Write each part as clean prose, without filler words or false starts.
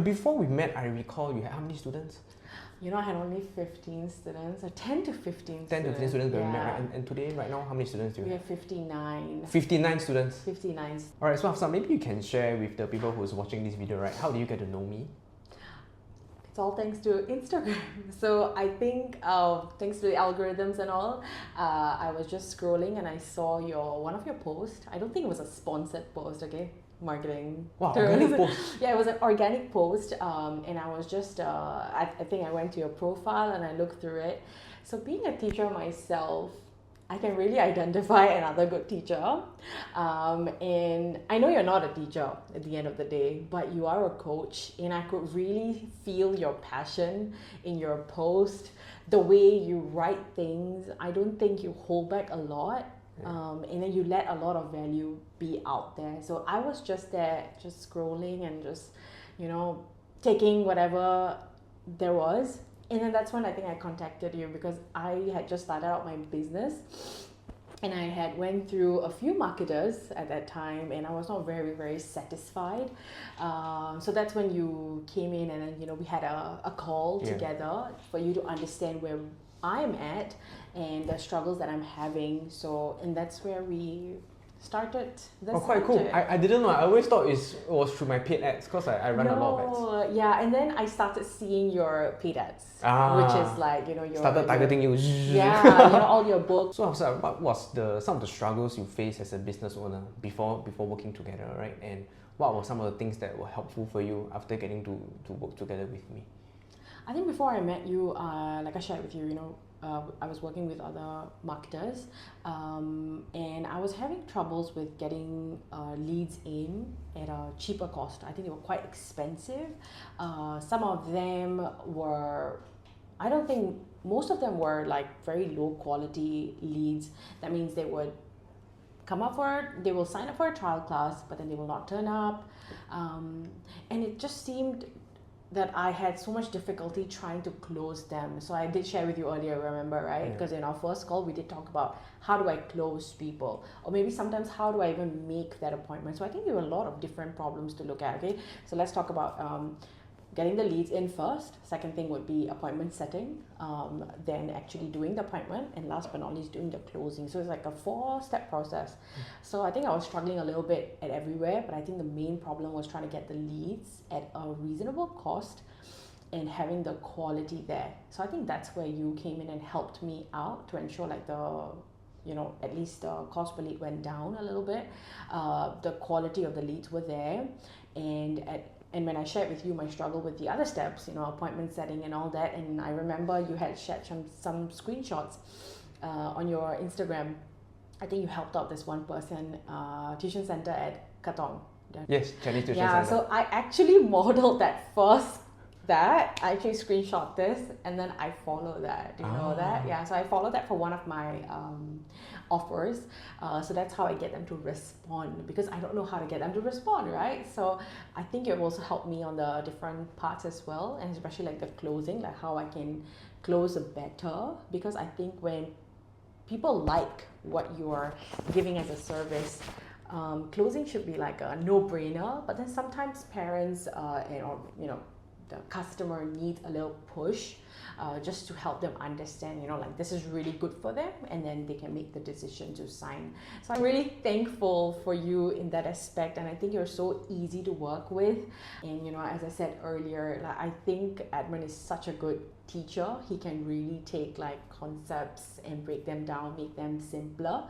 Before we met, I recall you had how many students? I had only 15 students, or 10 to 15 10 to 15 students when we met, Yeah. right? And today, right now, how many students do you We have? have 59. 59 students. 59. Alright, so Hafsa, maybe you can share with the people who's watching this video, right? How do you get to know me? It's all thanks to Instagram. So I think thanks to the algorithms and all, I was just scrolling and I saw one of your posts. I don't think it was a sponsored post, okay? Marketing. Wow, organic post. Yeah, it was an organic post, and I was just I think I went to your profile and I looked through it. So being a teacher myself, I can really identify another good teacher, and I know you're not a teacher at the end of the day, but you are a coach, and I could really feel your passion in your post, the way you write things. I don't think you hold back a lot. And then you let a lot of value be out there. So I was just there, just scrolling and just, taking whatever there was. And then that's when I think I contacted you, because I had just started out my business and I had went through a few marketers at that time and I was not very, very satisfied. So that's when you came in and then, we had a call together for you to understand where I'm at and the struggles that I'm having. So, and that's where we started this. Oh, quite cool. I didn't know. I always thought it was through my paid ads because I run a lot of ads. Yeah, and then I started seeing your paid ads, which is like, your... Started targeting you. Yeah, all your books. So, what was some of the struggles you faced as a business owner before working together, right? And what were some of the things that were helpful for you after getting to work together with me? I think before I met you, like I shared with you, I was working with other marketers, and I was having troubles with getting leads in at a cheaper cost. I think they were quite expensive. Some of them were, I don't think, most of them were like very low quality leads. That means they would they will sign up for a trial class, but then they will not turn up. And it just seemed that I had so much difficulty trying to close them. So I did share with you earlier, remember, right? Because in our first call, we did talk about how do I close people? Or maybe sometimes how do I even make that appointment? So I think there were a lot of different problems to look at, okay? So let's talk about getting the leads in first. Second thing would be appointment setting, then actually doing the appointment, and last but not least, doing the closing. So it's like a 4-step process. So I think I was struggling a little bit at everywhere, but I think the main problem was trying to get the leads at a reasonable cost and having the quality there. So I think that's where you came in and helped me out to ensure like at least the cost per lead went down a little bit. The quality of the leads were there, and when I shared with you my struggle with the other steps, appointment setting and all that, and I remember you had shared some screenshots on your Instagram. I think you helped out this one person, tuition center at Katong. Yes, Chinese tuition center. Yeah, so I actually modeled that first. I actually screenshot this and then I follow that. Do you know that? Yeah, so I followed that for one of my offers. So that's how I get them to respond, because I don't know how to get them to respond, right? So I think it will also help me on the different parts as well, and especially like the closing, like how I can close better, because I think when people like what you're giving as a service, closing should be like a no-brainer, but then sometimes parents the customer needs a little push just to help them understand, like this is really good for them, and then they can make the decision to sign. So I'm really thankful for you in that aspect, and I think you're so easy to work with. And as I said earlier, like, I think Edmund is such a good teacher. He can really take like concepts and break them down, make them simpler.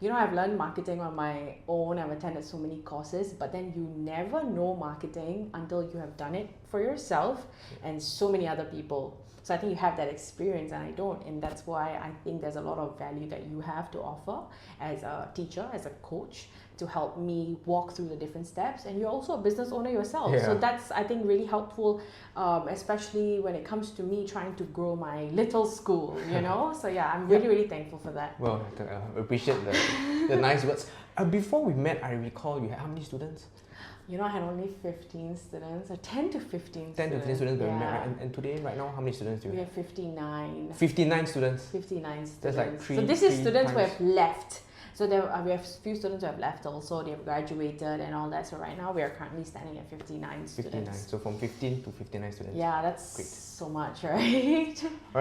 I've learned marketing on my own. I've attended so many courses, but then you never know marketing until you have done it for yourself and so many other people. So I think you have that experience and I don't. And that's why I think there's a lot of value that you have to offer as a teacher, as a coach, to help me walk through the different steps. And you're also a business owner yourself. Yeah. So that's, I think, really helpful, especially when it comes to me trying to grow my little school, So yeah, I'm really, really thankful for that. Well, I appreciate the nice words. Before we met, I recall you had how many students? I had only 15 students, or 10 to 15 10 to 15 students when we met, Yeah. right? And today, right now, how many students do you We have? have 59. 59 students. 59 students. That's like three. So this is three students who times. have left So there we have few students who have left also. They have graduated and all that. So right now we are currently standing at 59 students. 59. So from 15 to 59 students. Yeah, that's Great. so much, right? Alright.